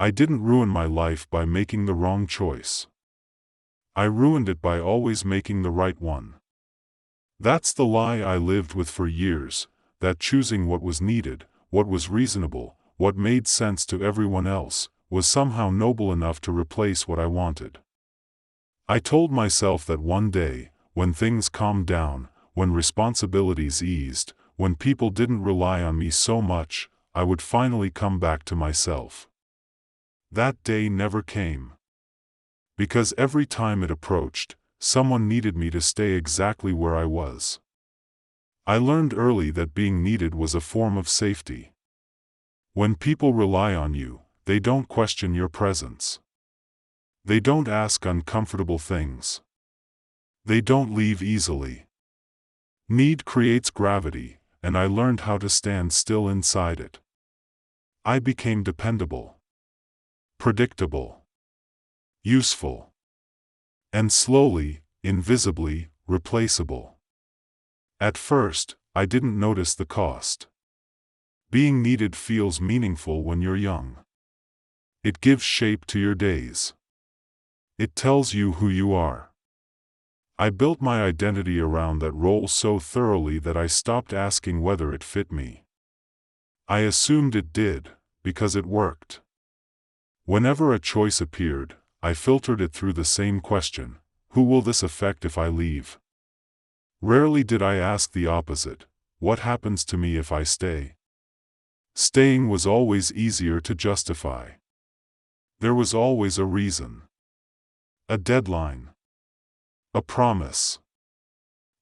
I didn't ruin my life by making the wrong choice. I ruined it by always making the right one. That's the lie I lived with for years, that choosing what was needed, what was reasonable, what made sense to everyone else, was somehow noble enough to replace what I wanted. I told myself that one day, when things calmed down, when responsibilities eased, when people didn't rely on me so much, I would finally come back to myself. That day never came. Because every time it approached, someone needed me to stay exactly where I was. I learned early that being needed was a form of safety. When people rely on you, they don't question your presence. They don't ask uncomfortable things. They don't leave easily. Need creates gravity, and I learned how to stand still inside it. I became dependable, predictable, useful, and slowly, invisibly, replaceable. At first, I didn't notice the cost. Being needed feels meaningful when you're young. It gives shape to your days. It tells you who you are. I built my identity around that role so thoroughly that I stopped asking whether it fit me. I assumed it did, because it worked. Whenever a choice appeared, I filtered it through the same question: who will this affect if I leave? Rarely did I ask the opposite: what happens to me if I stay? Staying was always easier to justify. There was always a reason. A deadline. A promise.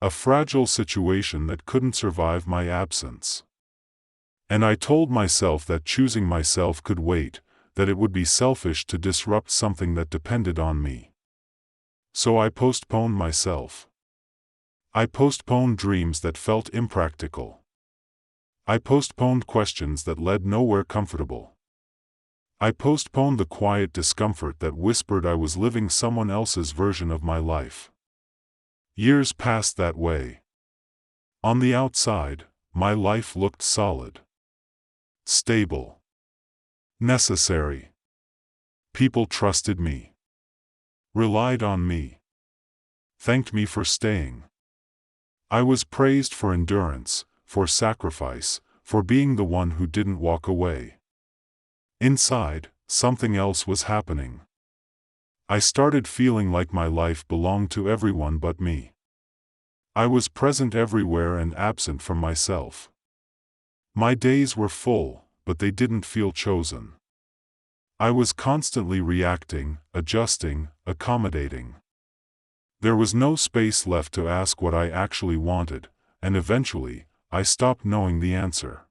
A fragile situation that couldn't survive my absence. And I told myself that choosing myself could wait, that it would be selfish to disrupt something that depended on me. So I postponed myself. I postponed dreams that felt impractical. I postponed questions that led nowhere comfortable. I postponed the quiet discomfort that whispered I was living someone else's version of my life. Years passed that way. On the outside, my life looked solid. Stable. Necessary. People trusted me. Relied on me. Thanked me for staying. I was praised for endurance, for sacrifice, for being the one who didn't walk away. Inside, something else was happening. I started feeling like my life belonged to everyone but me. I was present everywhere and absent from myself. My days were full, but they didn't feel chosen. I was constantly reacting, adjusting, accommodating. There was no space left to ask what I actually wanted, and eventually, I stopped knowing the answer.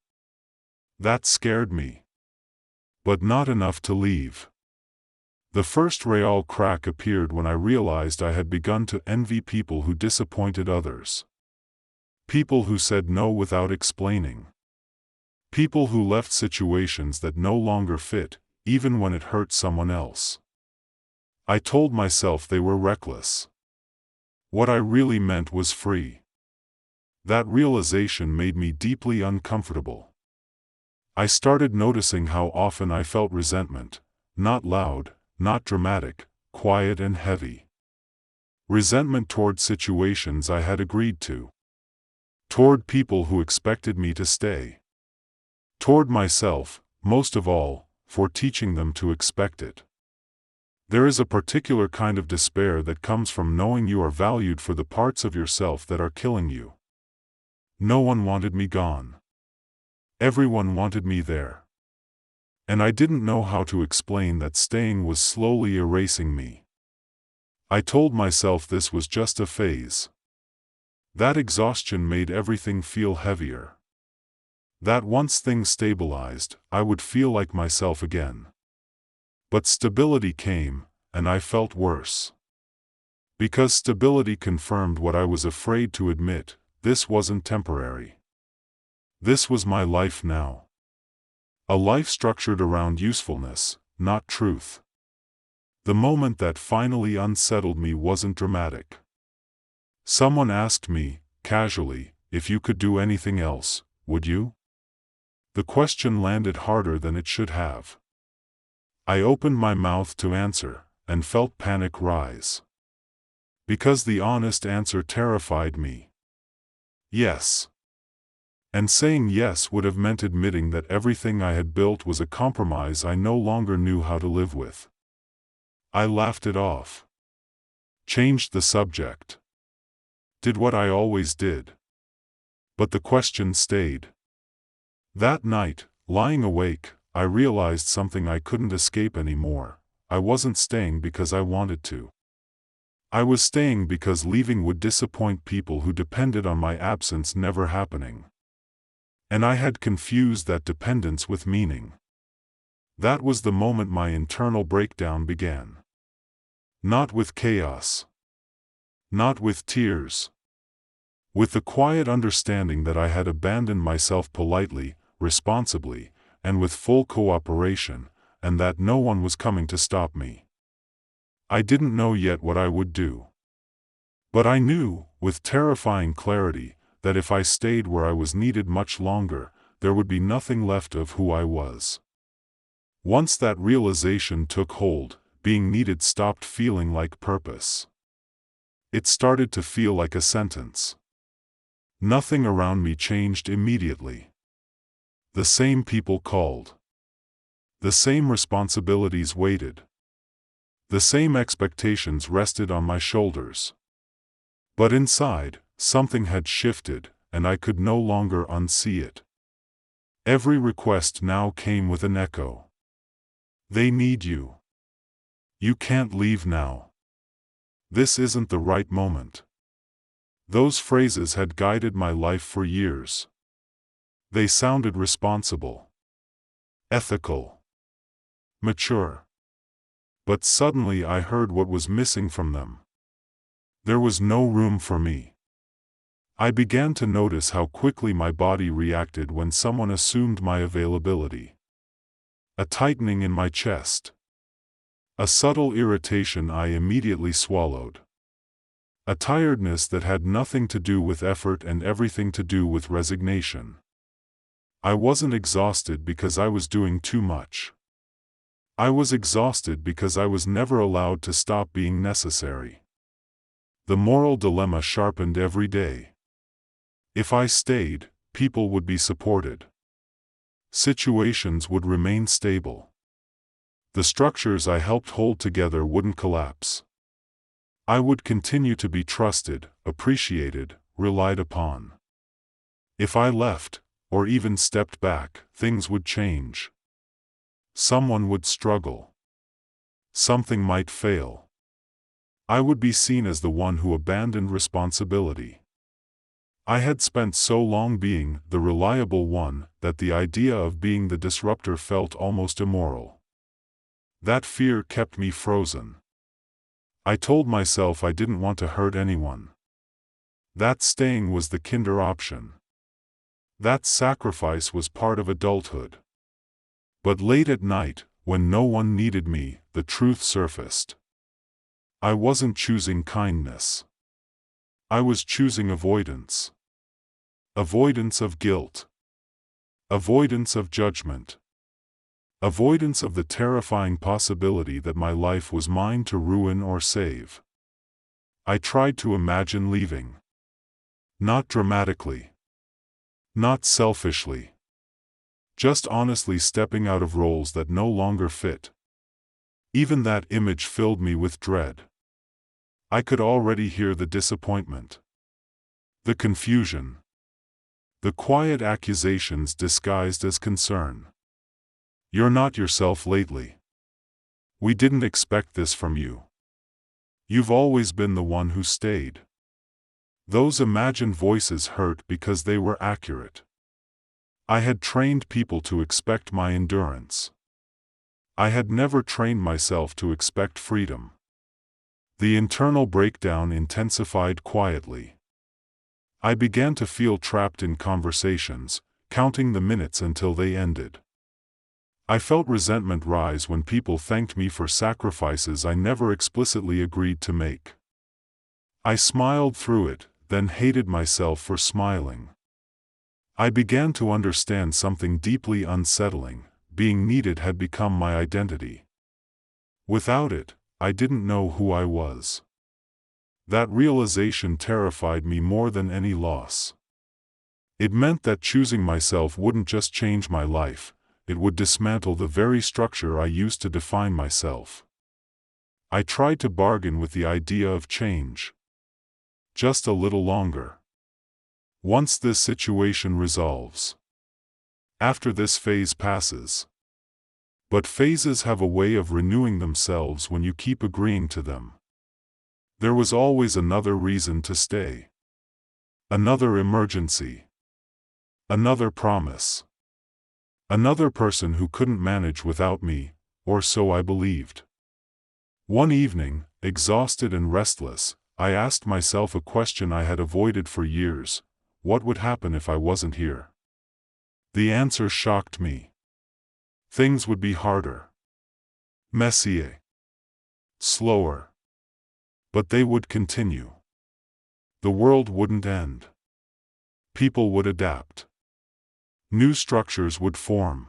That scared me. But not enough to leave. The first real crack appeared when I realized I had begun to envy people who disappointed others. People who said no without explaining. People who left situations that no longer fit, even when it hurt someone else. I told myself they were reckless. What I really meant was free. That realization made me deeply uncomfortable. I started noticing how often I felt resentment, not loud, not dramatic, quiet and heavy. Resentment toward situations I had agreed to. Toward people who expected me to stay. Toward myself, most of all, for teaching them to expect it. There is a particular kind of despair that comes from knowing you are valued for the parts of yourself that are killing you. No one wanted me gone. Everyone wanted me there. And I didn't know how to explain that staying was slowly erasing me. I told myself this was just a phase. That exhaustion made everything feel heavier. That once things stabilized, I would feel like myself again. But stability came, and I felt worse. Because stability confirmed what I was afraid to admit: this wasn't temporary. This was my life now. A life structured around usefulness, not truth. The moment that finally unsettled me wasn't dramatic. Someone asked me, casually, if you could do anything else, would you? The question landed harder than it should have. I opened my mouth to answer, and felt panic rise. Because the honest answer terrified me. Yes. And saying yes would have meant admitting that everything I had built was a compromise I no longer knew how to live with. I laughed it off. Changed the subject. Did what I always did. But the question stayed. That night, lying awake, I realized something I couldn't escape anymore. I wasn't staying because I wanted to. I was staying because leaving would disappoint people who depended on my absence never happening. And I had confused that dependence with meaning. That was the moment my internal breakdown began. Not with chaos. Not with tears. With the quiet understanding that I had abandoned myself politely, responsibly, and with full cooperation, and that no one was coming to stop me. I didn't know yet what I would do. But I knew, with terrifying clarity, that if I stayed where I was needed much longer, there would be nothing left of who I was. Once that realization took hold, being needed stopped feeling like purpose. It started to feel like a sentence. Nothing around me changed immediately. The same people called. The same responsibilities waited. The same expectations rested on my shoulders. But inside, something had shifted, and I could no longer unsee it. Every request now came with an echo. They need you. You can't leave now. This isn't the right moment. Those phrases had guided my life for years. They sounded responsible, ethical, mature. But suddenly I heard what was missing from them. There was no room for me. I began to notice how quickly my body reacted when someone assumed my availability. A tightening in my chest. A subtle irritation I immediately swallowed. A tiredness that had nothing to do with effort and everything to do with resignation. I wasn't exhausted because I was doing too much. I was exhausted because I was never allowed to stop being necessary. The moral dilemma sharpened every day. If I stayed, people would be supported. Situations would remain stable. The structures I helped hold together wouldn't collapse. I would continue to be trusted, appreciated, relied upon. If I left, or even stepped back, things would change. Someone would struggle. Something might fail. I would be seen as the one who abandoned responsibility. I had spent so long being the reliable one that the idea of being the disruptor felt almost immoral. That fear kept me frozen. I told myself I didn't want to hurt anyone. That staying was the kinder option. That sacrifice was part of adulthood. But late at night, when no one needed me, the truth surfaced. I wasn't choosing kindness. I was choosing avoidance. Avoidance of guilt. Avoidance of judgment. Avoidance of the terrifying possibility that my life was mine to ruin or save. I tried to imagine leaving. Not dramatically. Not selfishly. Just honestly stepping out of roles that no longer fit. Even that image filled me with dread. I could already hear the disappointment. The confusion. The quiet accusations disguised as concern. You're not yourself lately. We didn't expect this from you. You've always been the one who stayed. Those imagined voices hurt because they were accurate. I had trained people to expect my endurance. I had never trained myself to expect freedom. The internal breakdown intensified quietly. I began to feel trapped in conversations, counting the minutes until they ended. I felt resentment rise when people thanked me for sacrifices I never explicitly agreed to make. I smiled through it, then hated myself for smiling. I began to understand something deeply unsettling. Being needed had become my identity. Without it, I didn't know who I was. That realization terrified me more than any loss. It meant that choosing myself wouldn't just change my life, it would dismantle the very structure I used to define myself. I tried to bargain with the idea of change. Just a little longer. Once this situation resolves. After this phase passes. But phases have a way of renewing themselves when you keep agreeing to them. There was always another reason to stay. Another emergency. Another promise. Another person who couldn't manage without me, or so I believed. One evening, exhausted and restless, I asked myself a question I had avoided for years: what would happen if I wasn't here? The answer shocked me. Things would be harder. Messier. Slower. But they would continue. The world wouldn't end. People would adapt. New structures would form.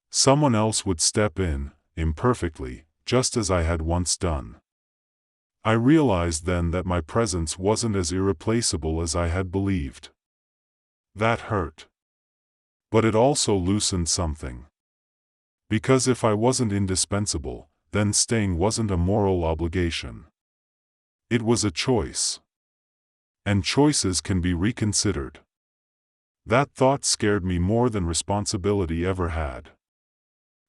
Someone else would step in, imperfectly, just as I had once done. I realized then that my presence wasn't as irreplaceable as I had believed. That hurt. But it also loosened something. Because if I wasn't indispensable, then staying wasn't a moral obligation. It was a choice. And choices can be reconsidered. That thought scared me more than responsibility ever had.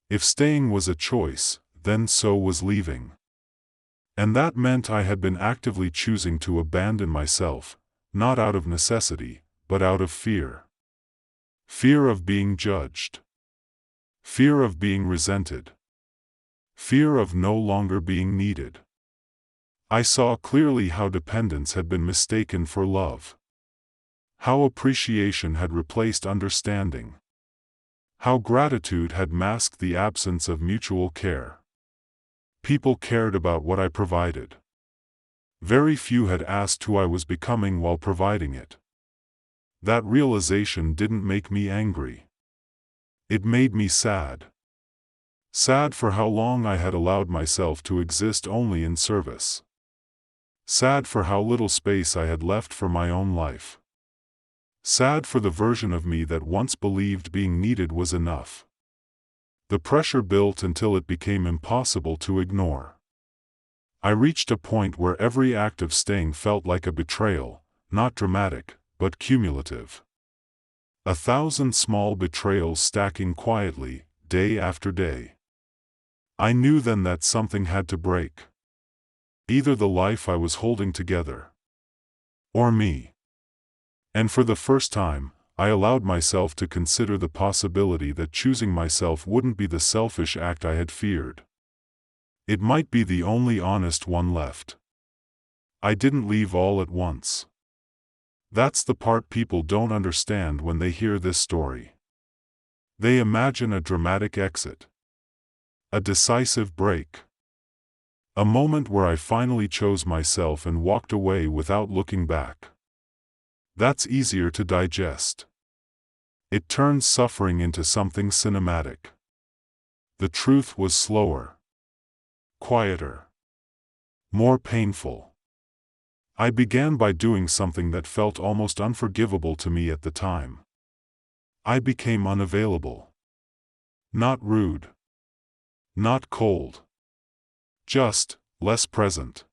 If staying was a choice, then so was leaving. And that meant I had been actively choosing to abandon myself, not out of necessity, but out of fear. Fear of being judged. Fear of being resented. Fear of no longer being needed. I saw clearly how dependence had been mistaken for love. How appreciation had replaced understanding. How gratitude had masked the absence of mutual care. People cared about what I provided. Very few had asked who I was becoming while providing it. That realization didn't make me angry. It made me sad. Sad for how long I had allowed myself to exist only in service. Sad for how little space I had left for my own life. Sad for the version of me that once believed being needed was enough. The pressure built until it became impossible to ignore. I reached a point where every act of staying felt like a betrayal, not dramatic, but cumulative. 1,000 small betrayals stacking quietly, day after day. I knew then that something had to break. Either the life I was holding together, or me. And for the first time, I allowed myself to consider the possibility that choosing myself wouldn't be the selfish act I had feared. It might be the only honest one left. I didn't leave all at once. That's the part people don't understand when they hear this story. They imagine a dramatic exit. A decisive break. A moment where I finally chose myself and walked away without looking back. That's easier to digest. It turns suffering into something cinematic. The truth was slower. Quieter. More painful. I began by doing something that felt almost unforgivable to me at the time. I became unavailable. Not rude. Not cold. Just less present.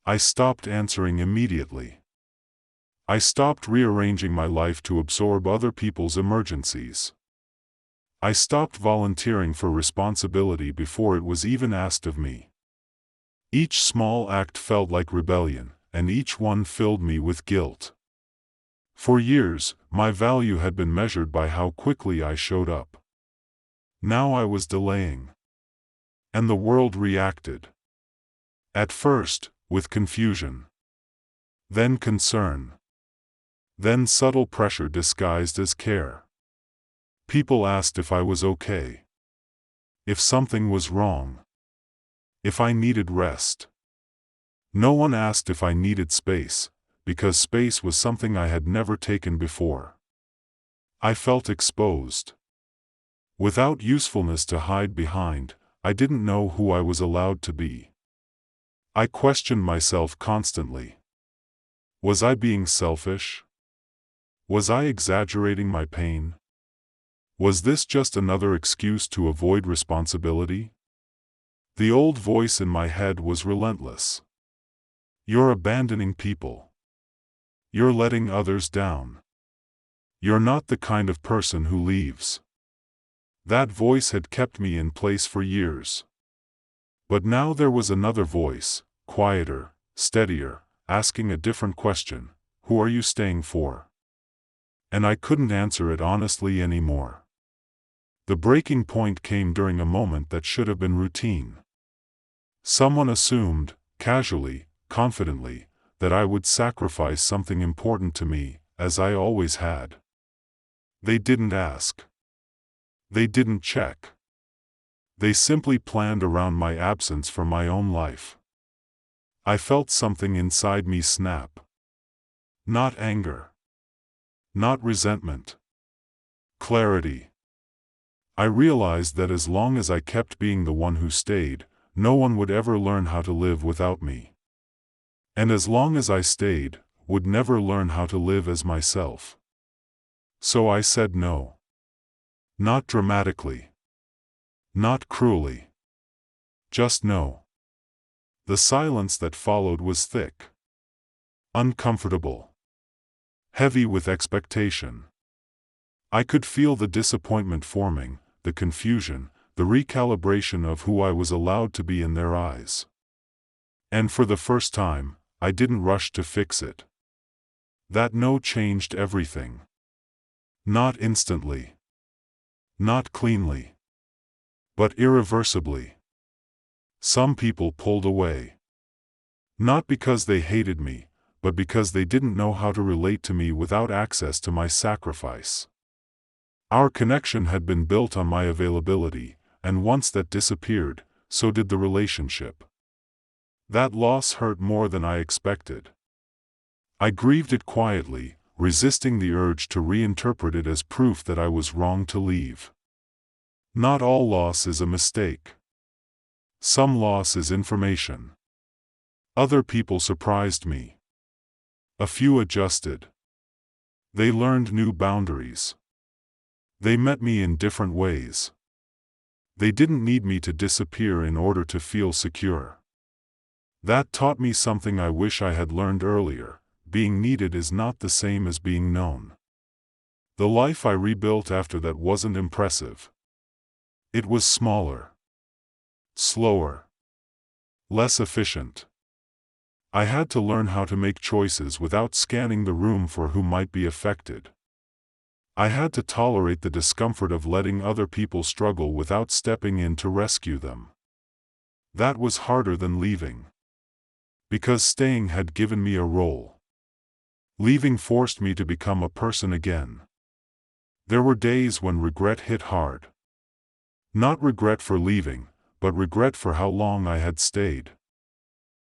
I stopped answering immediately. I stopped rearranging my life to absorb other people's emergencies. I stopped volunteering for responsibility before it was even asked of me. Each small act felt like rebellion, and each one filled me with guilt. For years, my value had been measured by how quickly I showed up. Now I was delaying. And the world reacted. At first, with confusion. Then concern. Then subtle pressure disguised as care. People asked if I was okay. If something was wrong. If I needed rest. No one asked if I needed space, because space was something I had never taken before. I felt exposed. Without usefulness to hide behind, I didn't know who I was allowed to be. I questioned myself constantly. Was I being selfish? Was I exaggerating my pain? Was this just another excuse to avoid responsibility? The old voice in my head was relentless. You're abandoning people. You're letting others down. You're not the kind of person who leaves. That voice had kept me in place for years. But now there was another voice, quieter, steadier, asking a different question: who are you staying for? And I couldn't answer it honestly anymore. The breaking point came during a moment that should have been routine. Someone assumed, casually, confidently, that I would sacrifice something important to me, as I always had. They didn't ask. They didn't check. They simply planned around my absence from my own life. I felt something inside me snap. Not anger. Not resentment. Clarity. I realized that as long as I kept being the one who stayed, no one would ever learn how to live without me. And as long as I stayed, would never learn how to live as myself. So I said no. Not dramatically. Not cruelly. Just no. The silence that followed was thick. Uncomfortable. Heavy with expectation. I could feel the disappointment forming, the confusion, the recalibration of who I was allowed to be in their eyes. And for the first time, I didn't rush to fix it. That no changed everything. Not instantly. Not cleanly. But irreversibly. Some people pulled away. Not because they hated me, but because they didn't know how to relate to me without access to my sacrifice. Our connection had been built on my availability, and once that disappeared, so did the relationship. That loss hurt more than I expected. I grieved it quietly, resisting the urge to reinterpret it as proof that I was wrong to leave. Not all loss is a mistake. Some loss is information. Other people surprised me. A few adjusted. They learned new boundaries. They met me in different ways. They didn't need me to disappear in order to feel secure. That taught me something I wish I had learned earlier: being needed is not the same as being known. The life I rebuilt after that wasn't impressive. It was smaller. Slower. Less efficient. I had to learn how to make choices without scanning the room for who might be affected. I had to tolerate the discomfort of letting other people struggle without stepping in to rescue them. That was harder than leaving. Because staying had given me a role. Leaving forced me to become a person again. There were days when regret hit hard. Not regret for leaving, but regret for how long I had stayed.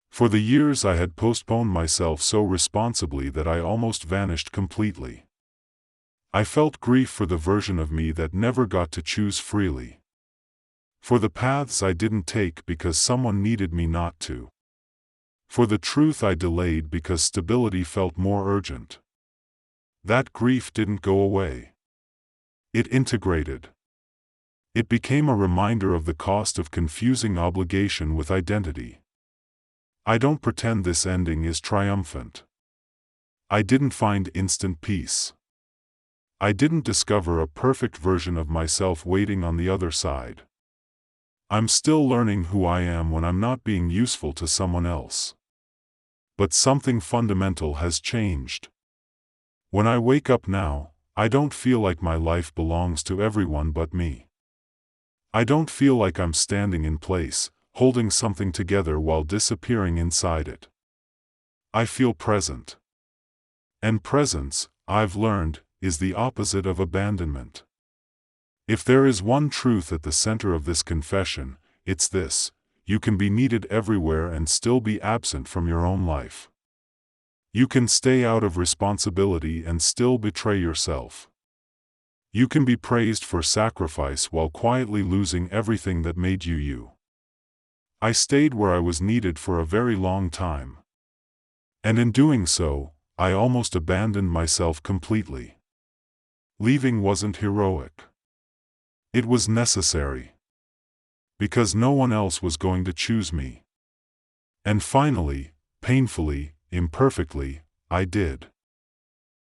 For the years I had postponed myself so responsibly that I almost vanished completely. I felt grief for the version of me that never got to choose freely. For the paths I didn't take because someone needed me not to. For the truth I delayed because stability felt more urgent. That grief didn't go away. It integrated. It became a reminder of the cost of confusing obligation with identity. I don't pretend this ending is triumphant. I didn't find instant peace. I didn't discover a perfect version of myself waiting on the other side. I'm still learning who I am when I'm not being useful to someone else. But something fundamental has changed. When I wake up now, I don't feel like my life belongs to everyone but me. I don't feel like I'm standing in place, holding something together while disappearing inside it. I feel present. And presence, I've learned, is the opposite of abandonment. If there is one truth at the center of this confession, it's this: you can be needed everywhere and still be absent from your own life. You can stay out of responsibility and still betray yourself. You can be praised for sacrifice while quietly losing everything that made you you. I stayed where I was needed for a very long time. And in doing so, I almost abandoned myself completely. Leaving wasn't heroic. It was necessary. Because no one else was going to choose me. And finally, painfully, imperfectly, I did.